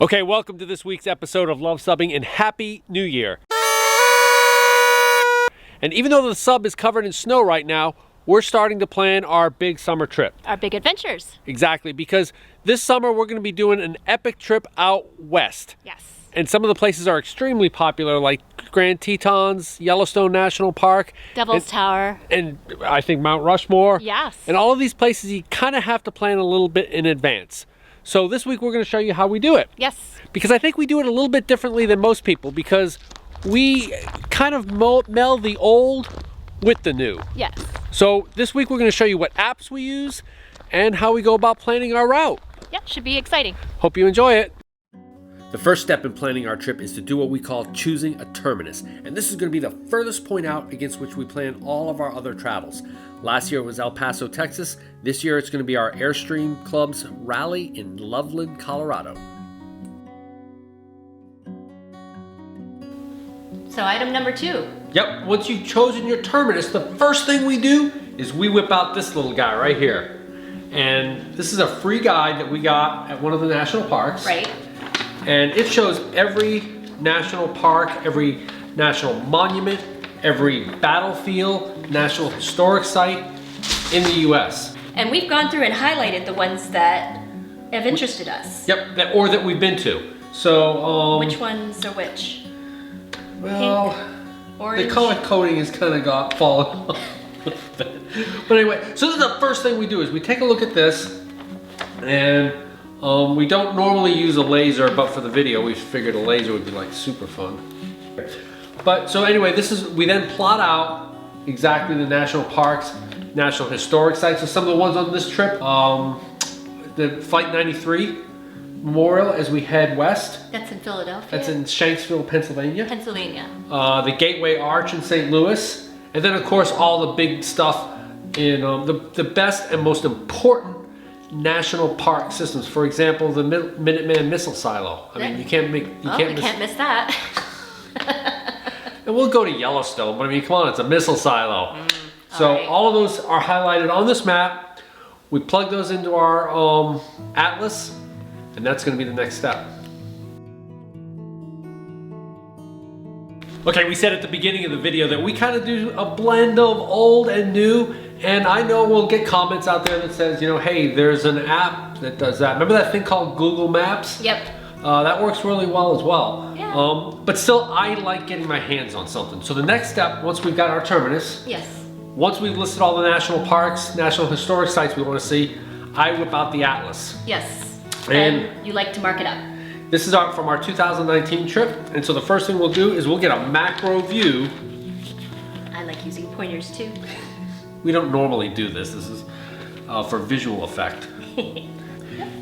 Okay, welcome to this week's episode of Luv Subbing and Happy New Year. And even though the sub is covered in snow right now, we're starting to plan our big summer trip. Our big adventures. Exactly, because this summer we're going to be doing an epic trip out west. Yes. And some of the places are extremely popular, like Grand Tetons, Yellowstone National Park. Devil's Tower. And I think Mount Rushmore. Yes. And all of these places you kind of have to plan a little bit in advance. So this week we're going to show you how we do it. Yes. Because I think we do it a little bit differently than most people, because we kind of meld the old with the new. Yes. So this week we're going to show you what apps we use and how we go about planning our route. Yep, should be exciting. Hope you enjoy it. The first step in planning our trip is to do what we call choosing a terminus. And this is going to be the furthest point out against which we plan all of our other travels. Last year it was El Paso, Texas. This year it's going to be our Airstream Club's rally in Loveland, Colorado. So item number 2. Yep, once you've chosen your terminus, the first thing we do is we whip out this little guy right here. And this is a free guide that we got at one of the national parks. Right. And it shows every national park, every national monument, every battlefield, national historic site in the U.S. And we've gone through and highlighted the ones that have interested us. Yep, or that we've been to. So, which ones are which? well, pink, orange. the color coding has kind of got fallen off a little bit. But anyway, so this is the first thing we do is we take a look at this, and we don't normally use a laser, but for the video we figured a laser would be like super fun. But so anyway, we then plot out exactly the national parks, national historic sites. So some of the ones on this trip, the Flight 93 Memorial as we head west. That's in Philadelphia. That's in Shanksville, Pennsylvania. Pennsylvania. The Gateway Arch in St. Louis. And then of course all the big stuff in the best and most important national park systems. For example, the Minuteman Missile Silo. I mean, you can't miss that. And we'll go to Yellowstone, but I mean, come on, it's a missile silo. So right. all of those are highlighted on this map. We plug those into our atlas, and that's going to be the next step. Okay, we said at the beginning of the video that we kind of do a blend of old and new, and I know we'll get comments out there that says, you know, hey, there's an app that does that. Remember that thing called Google Maps? Yep. That works really well as well. Yeah. But still, I like getting my hands on something. So the next step, once we've got our terminus, Yes. once we've listed all the national parks, national historic sites we want to see, I whip out the atlas. Yes. And you like to mark it up. This is from our 2019 trip, and so the first thing we'll do is we'll get a macro view. I like using pointers too. We don't normally do this. This is for visual effect.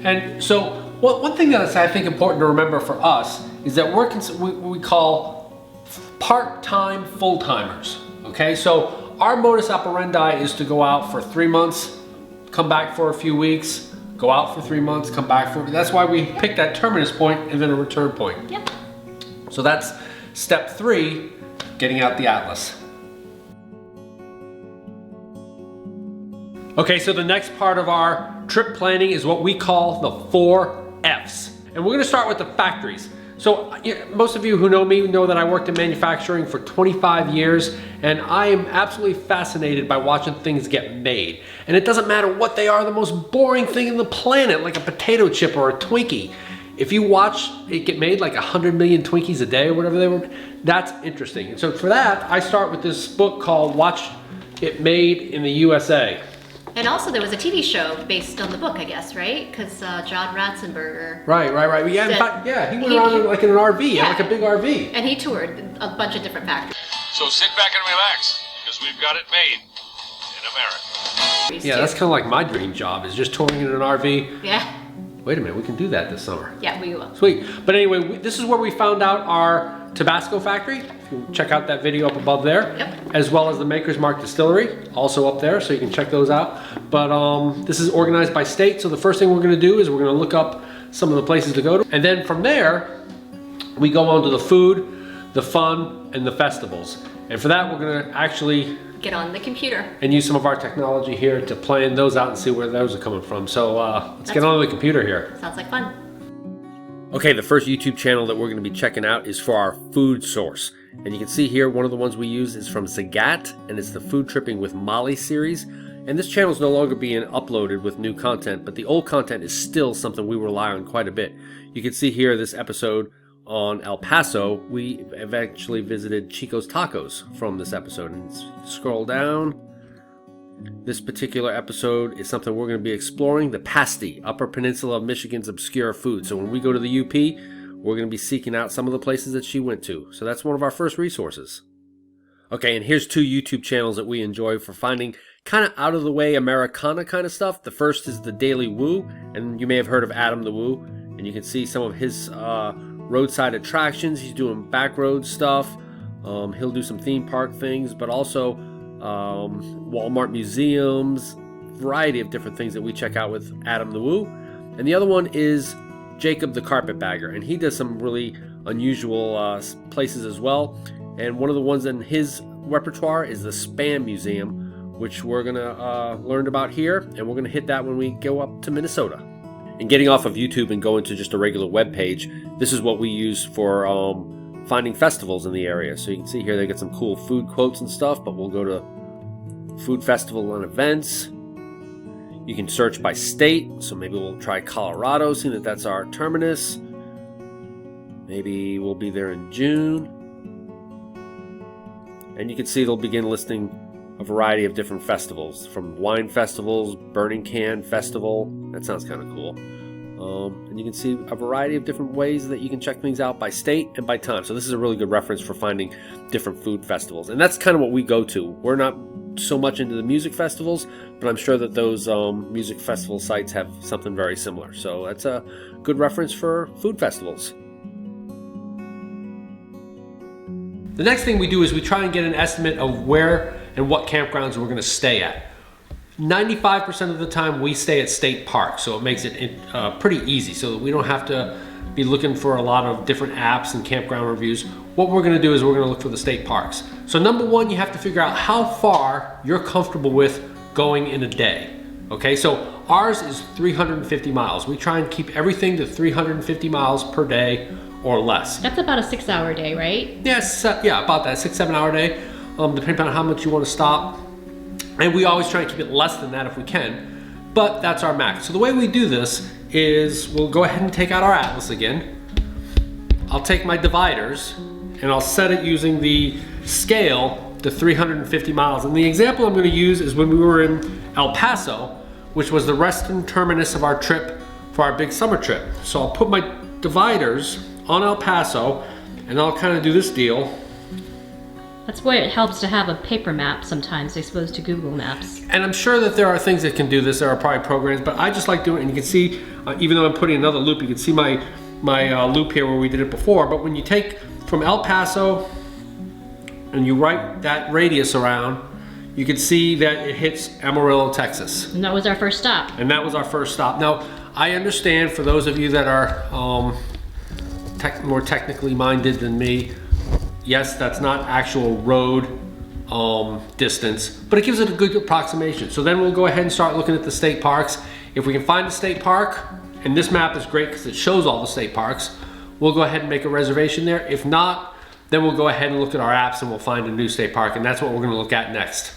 And so one thing that's I think important to remember for us is that we call part-time full-timers. Okay, so our modus operandi is to go out for 3 months, come back for a few weeks, go out for 3 months, come back for. That's why we pick that terminus point and then a return point. Yep. So that's step 3, getting out the atlas. Okay, so the next part of our trip planning is what we call the 4 F's. And we're gonna start with the factories. So most of you who know me know that I worked in manufacturing for 25 years, and I am absolutely fascinated by watching things get made. And it doesn't matter what they are, the most boring thing in the planet, like a potato chip or a Twinkie. If you watch it get made, like 100 million Twinkies a day or whatever they were, that's interesting. And so for that, I start with this book called Watch It Made in the U.S.A. And also there was a TV show based on the book, I guess, right? Because John Ratzenberger. Right. Yeah, in fact, yeah, he went around like in an RV, yeah, like a big RV. And he toured a bunch of different factories. So sit back and relax, because we've got it made in America. Yeah, that's kind of like my dream job, is just touring in an RV. Yeah. Wait a minute, we can do that this summer. Yeah, we will. Sweet. But anyway, this is where we found out our Tabasco factory. If you check out that video up above there. Yep. As well as the Maker's Mark Distillery, also up there, so you can check those out. But this is organized by state, so the first thing we're gonna do is we're gonna look up some of the places to go to. And then from there, we go on to the food, the fun, and the festivals. And for that, we're gonna actually get on the computer and use some of our technology here to plan those out and see where those are coming from. So let's get on the computer here. Sounds like fun. Okay, the first YouTube channel that we're going to be checking out is for our food source. And you can see here, one of the ones we use is from Zagat, and it's the Food Tripping with Molly series. And this channel is no longer being uploaded with new content, but the old content is still something we rely on quite a bit. You can see here this episode on El Paso, we eventually visited Chico's Tacos from this episode. And scroll down. This particular episode is something we're going to be exploring, the pasty, Upper Peninsula of Michigan's obscure food. So when we go to the UP, we're going to be seeking out some of the places that she went to. So that's one of our first resources. Okay, and here's two YouTube channels that we enjoy for finding kind of out of the way Americana kind of stuff. The first is the Daily Woo, and you may have heard of Adam the Woo, and you can see some of his roadside attractions. He's doing back road stuff. He'll do some theme park things, but also Walmart museums, variety of different things that we check out with Adam the Woo. And the other one is Jacob the Carpetbagger, and he does some really unusual places as well. And one of the ones in his repertoire is the Spam Museum, which we're gonna learn about here, and we're gonna hit that when we go up to Minnesota. And getting off of YouTube and going to just a regular web page, this is what we use for finding festivals in the area. So you can see here they get some cool food quotes and stuff, but we'll go to food festival and events. You can search by state, so maybe we'll try Colorado, seeing that that's our terminus. Maybe we'll be there in June. And you can see they'll begin listing a variety of different festivals, from wine festivals, Burning Can Festival. That sounds kind of cool. And you can see a variety of different ways that you can check things out by state and by time. So this is a really good reference for finding different food festivals. And that's kind of what we go to. We're not so much into the music festivals, but I'm sure that those music festival sites have something very similar. So that's a good reference for food festivals. The next thing we do is we try and get an estimate of where and what campgrounds we're going to stay at. 95% of the time we stay at state parks, so it makes it pretty easy so that we don't have to be looking for a lot of different apps and campground reviews. What we're going to do is we're going to look for the state parks. So number one, you have to figure out how far you're comfortable with going in a day. Okay, so ours is 350 miles. We try and keep everything to 350 miles per day or less. That's about a 6-hour day, right? Yes, yeah, about that 6-7 hour day, depending on how much you want to stop. And we always try to keep it less than that if we can, but that's our max. So the way we do this is we'll go ahead and take out our atlas again. I'll take my dividers and I'll set it using the scale to 350 miles. And the example I'm going to use is when we were in El Paso, which was the western terminus of our trip for our big summer trip. So I'll put my dividers on El Paso and I'll kind of do this deal. That's where it helps to have a paper map sometimes as opposed to Google Maps. And I'm sure that there are things that can do this. There are probably programs, but I just like doing it. And you can see, even though I'm putting another loop, you can see my loop here where we did it before. But when you take from El Paso and you write that radius around, you can see that it hits Amarillo, Texas. And that was our first stop. And that was our first stop. Now, I understand for those of you that are more technically minded than me, yes, that's not actual road distance, but it gives it a good approximation. So then we'll go ahead and start looking at the state parks. If we can find a state park, and this map is great because it shows all the state parks, we'll go ahead and make a reservation there. If not, then we'll go ahead and look at our apps and we'll find a new state park, and that's what we're going to look at next.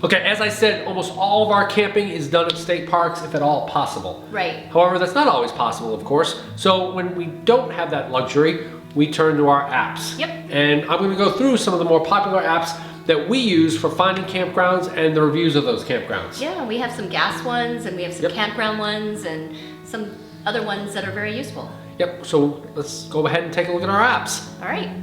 Okay, as I said, almost all of our camping is done at state parks, if at all possible. Right. However, that's not always possible, of course. So when we don't have that luxury, we turn to our apps. Yep. And I'm going to go through some of the more popular apps that we use for finding campgrounds and the reviews of those campgrounds. Yeah, we have some gas ones and we have some campground ones and some other ones that are very useful. Yep, so let's go ahead and take a look at our apps. All right.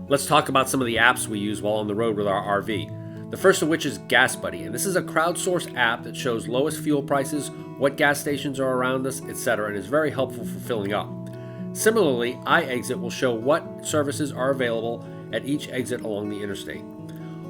Let's talk about some of the apps we use while on the road with our RV. The first of which is Gas Buddy, and this is a crowdsourced app that shows lowest fuel prices, what gas stations are around us, etc., and is very helpful for filling up. Similarly, iExit will show what services are available at each exit along the interstate.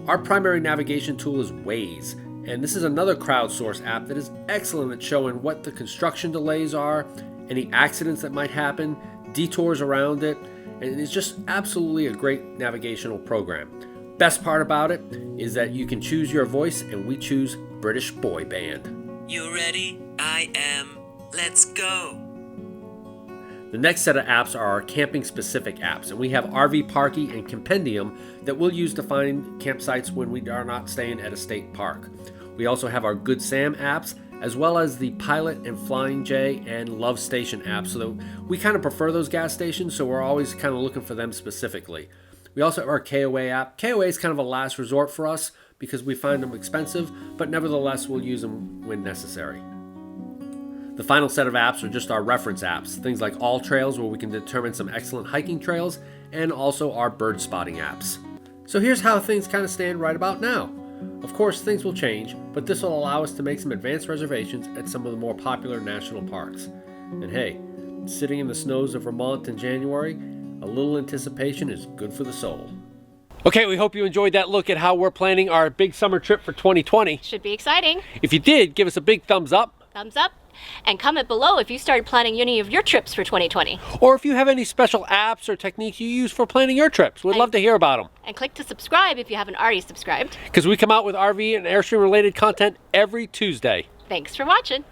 Our primary navigation tool is Waze, and this is another crowdsourced app that is excellent at showing what the construction delays are, any accidents that might happen, detours around it, and it's just absolutely a great navigational program. Best part about it is that you can choose your voice, and we choose British Boy Band. You ready? I am. Let's go. The next set of apps are our camping specific apps, and we have RV Parky and Compendium that we'll use to find campsites when we are not staying at a state park. We also have our Good Sam apps, as well as the Pilot and Flying J and Love Station apps, so that we kind of prefer those gas stations, so we're always kind of looking for them specifically. We also have our KOA app. KOA is kind of a last resort for us because we find them expensive, but nevertheless we'll use them when necessary. The final set of apps are just our reference apps, things like All Trails, where we can determine some excellent hiking trails, and also our bird spotting apps. So here's how things kind of stand right about now. Of course, things will change, but this will allow us to make some advanced reservations at some of the more popular national parks. And hey, sitting in the snows of Vermont in January, a little anticipation is good for the soul. Okay, we hope you enjoyed that look at how we're planning our big summer trip for 2020. Should be exciting. If you did, give us a big thumbs up. Thumbs up. And comment below if you started planning any of your trips for 2020. Or if you have any special apps or techniques you use for planning your trips. We'd love to hear about them. And click to subscribe if you haven't already subscribed. Because we come out with RV and Airstream related content every Tuesday. Thanks for watching.